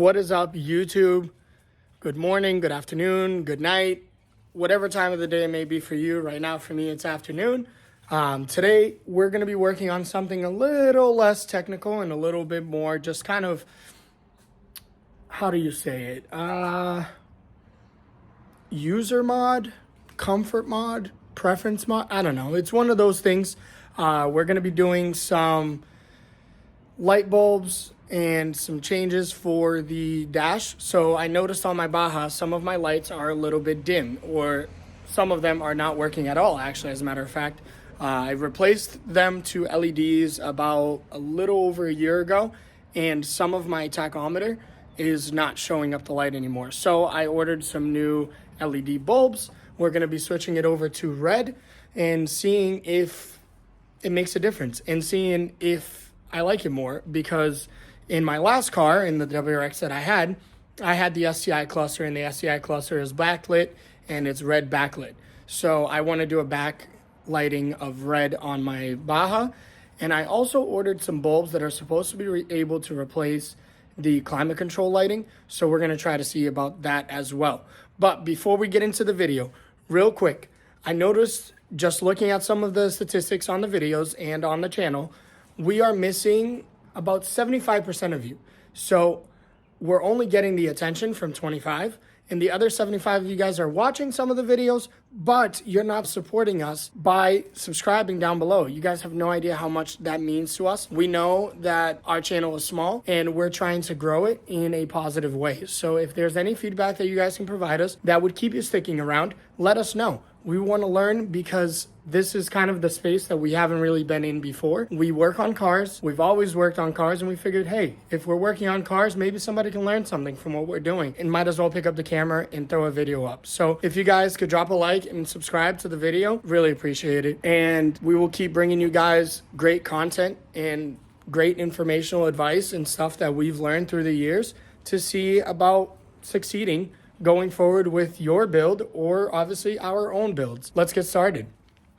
What is up, YouTube? Good morning, good afternoon, good night, whatever time of the day it may be for you. Right now, for me, it's afternoon. Today, we're going to be working on something a little less technical and a little bit more just kind of, how do you say it? User mod, comfort mod, preference mod. I don't know. It's one of those things. We're going to be doing some light bulbs and some changes for the dash. So I noticed on my Baja, some of my lights are a little bit dim, or some of them are not working at all, actually, as a matter of fact. I replaced them to LEDs about a little over a year ago, and some of my tachometer is not showing up the light anymore. So I ordered some new LED bulbs. We're going to be switching it over to red and seeing if it makes a difference and seeing if I like it more, because in my last car, in the WRX that I had the STI cluster, and the STI cluster is backlit and it's red backlit. So I want to do a backlighting of red on my Baja. And I also ordered some bulbs that are supposed to be able to replace the climate control lighting. So we're going to try to see about that as well. But before we get into the video, real quick, I noticed just looking at some of the statistics on the videos and on the channel, we are missing about 75% of you. So we're only getting the attention from 25, and the other 75 of you guys are watching some of the videos, but you're not supporting us by subscribing down below. You guys have no idea how much that means to us. We know that our channel is small and we're trying to grow it in a positive way. So if there's any feedback that you guys can provide us that would keep you sticking around, let us know. We want to learn, because this is kind of the space that we haven't really been in before. We work on cars. We've always worked on cars, and we figured, hey, if we're working on cars, maybe somebody can learn something from what we're doing, and might as well pick up the camera and throw a video up. So if you guys could drop a like and subscribe to the video, really appreciate it. And we will keep bringing you guys great content and great informational advice and stuff that we've learned through the years to see about succeeding going forward with your build, or obviously our own builds. Let's get started.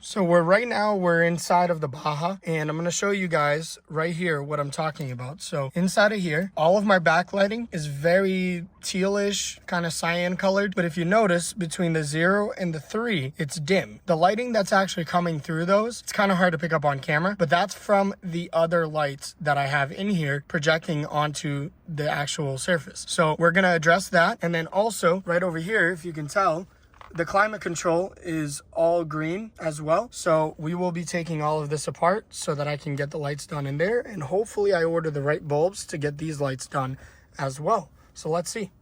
So right now we're inside of the Baja, and I'm going to show you guys right here what I'm talking about. So inside of here, all of my backlighting is very tealish, kind of cyan colored. But if you notice, between the 0 and the 3, it's dim. The lighting that's actually coming through those, it's kind of hard to pick up on camera, but that's from the other lights that I have in here projecting onto the actual surface. So we're going to address that. And then also right over here, if you can tell, the climate control is all green as well. So we will be taking all of this apart so that I can get the lights done in there. And hopefully I order the right bulbs to get these lights done as well. So let's see.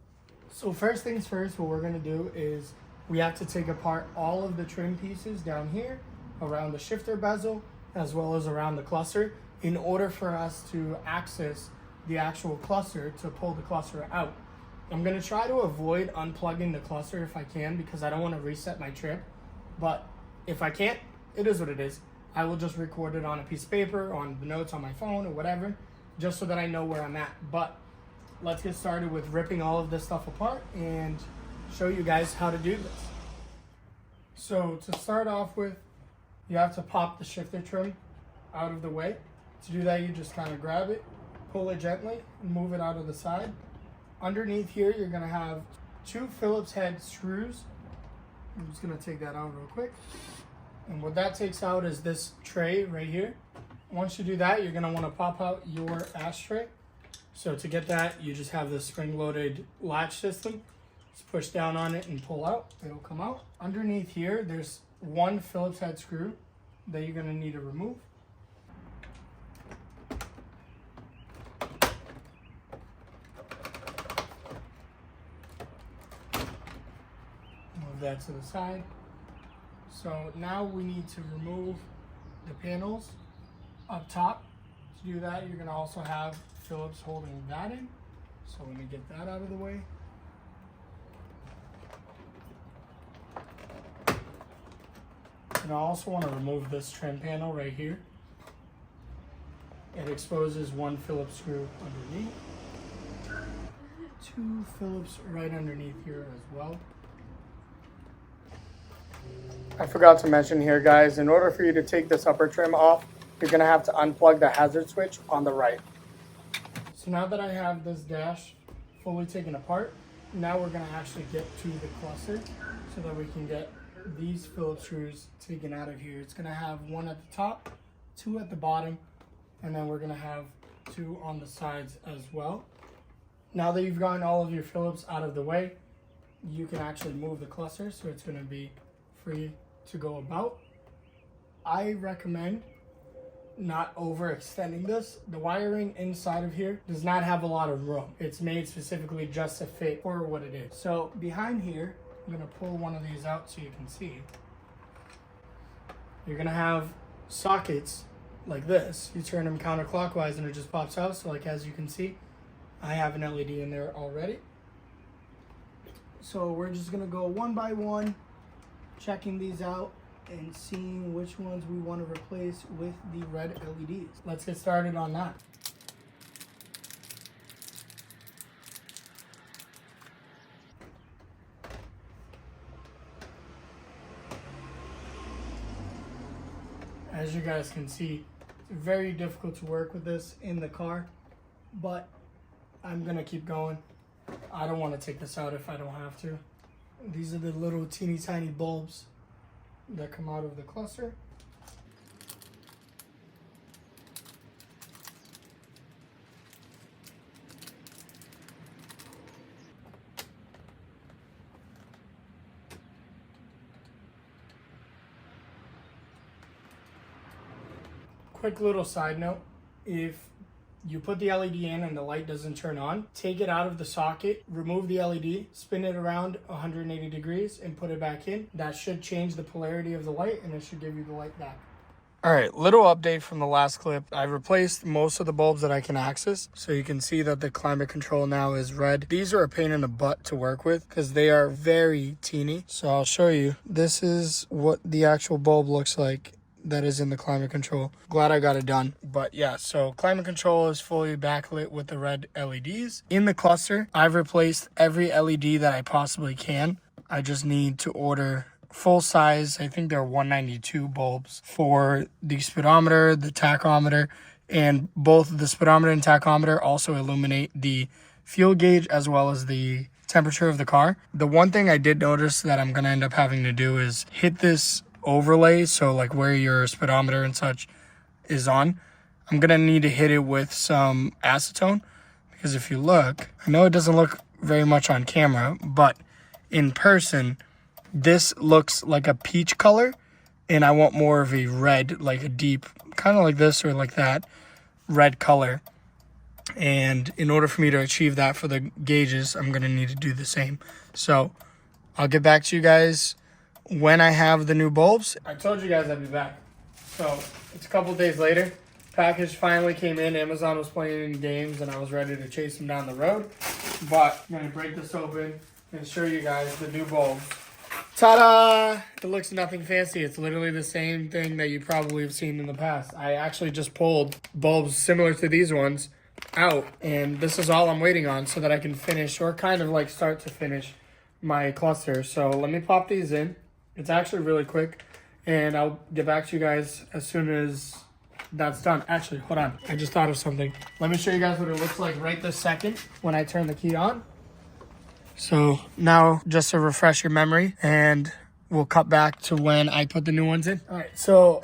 So first things first, what we're going to do is we have to take apart all of the trim pieces down here around the shifter bezel as well as around the cluster in order for us to access the actual cluster to pull the cluster out. I'm going to try to avoid unplugging the cluster if I can, because I don't want to reset my trip. But if I can't, it is what it is. I will just record it on a piece of paper, on the notes on my phone or whatever, just so that I know where I'm at. But let's get started with ripping all of this stuff apart and show you guys how to do this. So to start off with, you have to pop the shifter trim out of the way. To do that, you just kind of grab it, pull it gently, and move it out of the side. Underneath here, you're going to have 2 Phillips head screws. I'm just going to take that out real quick. And what that takes out is this tray right here. Once you do that, you're going to want to pop out your ashtray. So to get that, you just have the spring-loaded latch system. Just push down on it and pull out. It'll come out. Underneath here, there's 1 Phillips head screw that you're going to need to remove. That to the side. So now we need to remove the panels up top. To do that, you're going to also have Phillips holding that in. So let me get that out of the way. And I also want to remove this trim panel right here. It exposes 1 Phillips screw underneath. 2 Phillips right underneath here as well. I forgot to mention here, guys, in order for you to take this upper trim off, you're going to have to unplug the hazard switch on the right. So now that I have this dash fully taken apart. Now we're gonna actually get to the cluster so that we can get these Phillips screws taken out of here. It's gonna have one at the top, two at the bottom, and then we're gonna have two on the sides as well. Now that you've gotten all of your Phillips out of the way, you can actually move the cluster so it's gonna be free to go about. I recommend not overextending this. The wiring inside of here does not have a lot of room. It's made specifically just to fit for what it is. So behind here, I'm gonna pull one of these out so you can see. You're gonna have sockets like this. You turn them counterclockwise and it just pops out. So like as you can see, I have an LED in there already. So we're just gonna go one by one, checking these out and seeing which ones we want to replace with the red LEDs. Let's get started on that. As you guys can see, it's very difficult to work with this in the car, but I'm gonna keep going. I don't want to take this out if I don't have to. These are the little teeny tiny bulbs that come out of the cluster. Quick little side note, if you put the LED in and the light doesn't turn on, take it out of the socket, remove the LED, spin it around 180 degrees and put it back in. That should change the polarity of the light and it should give you the light back. All right, little update from the last clip. I replaced most of the bulbs that I can access. So you can see that the climate control now is red. These are a pain in the butt to work with because they are very teeny. So I'll show you. This is what the actual bulb looks like that is in the climate control. Glad I got it done. But yeah, so climate control is fully backlit with the red LEDs. In the cluster, I've replaced every LED that I possibly can. I just need to order full size, I think they're 192 bulbs for the speedometer, the tachometer, and both the speedometer and tachometer also illuminate the fuel gauge as well as the temperature of the car. The one thing I did notice that I'm gonna end up having to do is hit this overlay, so like where your speedometer and such is on, I'm gonna need to hit it with some acetone, because if you look, I know it doesn't look very much on camera, but in person this looks like a peach color and I want more of a red, like a deep, kind of like this or like that red color. And in order for me to achieve that for the gauges, I'm gonna need to do the same. So I'll get back to you guys when I have the new bulbs. I told you guys I'd be back. So it's a couple days later. Package finally came in. Amazon was playing games and I was ready to chase them down the road. But I'm gonna break this open and show you guys the new bulbs. Ta-da! It looks nothing fancy. It's literally the same thing that you probably have seen in the past. I actually just pulled bulbs similar to these ones out, and this is all I'm waiting on so that I can finish, or kind of like start to finish, my cluster. So let me pop these in. It's actually really quick, and I'll get back to you guys as soon as that's done. Actually, hold on. I just thought of something. Let me show you guys what it looks like right this second when I turn the key on. So now, just to refresh your memory, and we'll cut back to when I put the new ones in. All right, so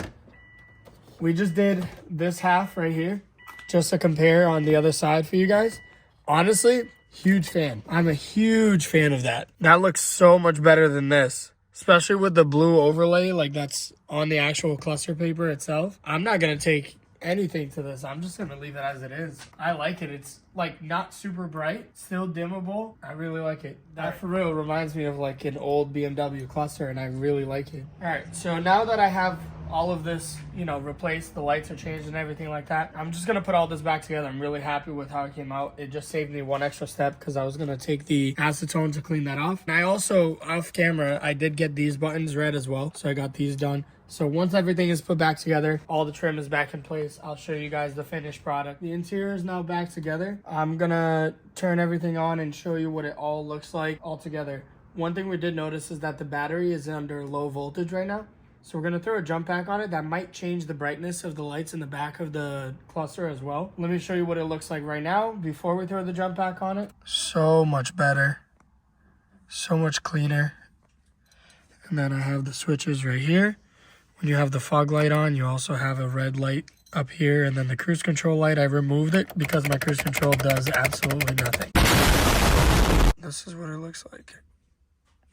we just did this half right here, just to compare on the other side for you guys. Honestly, huge fan. I'm a huge fan of that. That looks so much better than this, especially with the blue overlay, like that's on the actual cluster paper itself. I'm not gonna take anything to this. I'm just gonna leave it as it is. I like it. It's like not super bright, still dimmable. I really like it. That for real reminds me of like an old BMW cluster, and I really like it. All right, so now that I have all of this, you know, replaced, the lights are changed and everything like that, I'm just gonna put all this back together. I'm really happy with how it came out. It just saved me one extra step because I was gonna take the acetone to clean that off. And I also, off camera, I did get these buttons red as well, so I got these done. So once everything is put back together, all the trim is back in place, I'll show you guys the finished product. The interior is now back together. I'm gonna turn everything on and show you what it all looks like all together. One thing we did notice is that the battery is under low voltage right now. So we're gonna throw a jump pack on it. That might change the brightness of the lights in the back of the cluster as well. Let me show you what it looks like right now before we throw the jump pack on it. So much better, so much cleaner. And then I have the switches right here. When you have the fog light on, you also have a red light up here, and then the cruise control light, I removed it because my cruise control does absolutely nothing. This is what it looks like.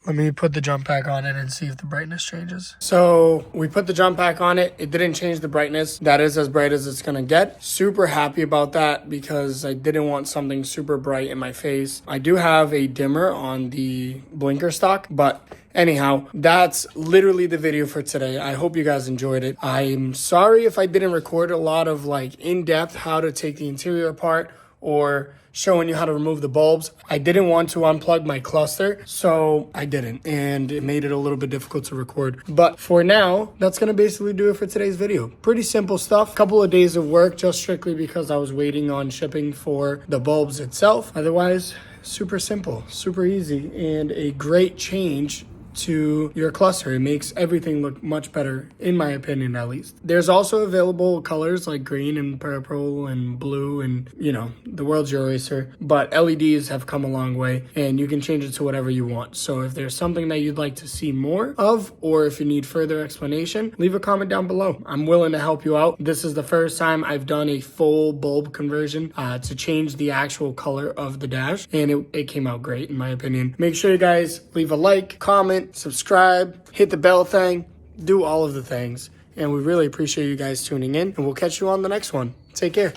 Let me put the jump pack on it and see if the brightness changes. So we put the jump pack on it. It didn't change the brightness. That is as bright as it's gonna get. Super happy about that because I didn't want something super bright in my face. I do have a dimmer on the blinker stock, but anyhow, that's literally the video for today. I hope you guys enjoyed it. I'm sorry if I didn't record a lot of like in-depth how to take the interior apart or showing you how to remove the bulbs. I didn't want to unplug my cluster, so I didn't, and it made it a little bit difficult to record. But for now, that's gonna basically do it for today's video. Pretty simple stuff. Couple of days of work just strictly because I was waiting on shipping for the bulbs itself. Otherwise, super simple, super easy, and a great change to your cluster. It makes everything look much better, in my opinion, at least. There's also available colors like green and purple and blue, and you know, the world's your oyster, but LEDs have come a long way and you can change it to whatever you want. So if there's something that you'd like to see more of, or if you need further explanation, leave a comment down below. I'm willing to help you out. This is the first time I've done a full bulb conversion to change the actual color of the dash, and it came out great in my opinion. Make sure you guys leave a like, comment, subscribe, hit the bell thing, do all of the things. And we really appreciate you guys tuning in, and we'll catch you on the next one. Take care.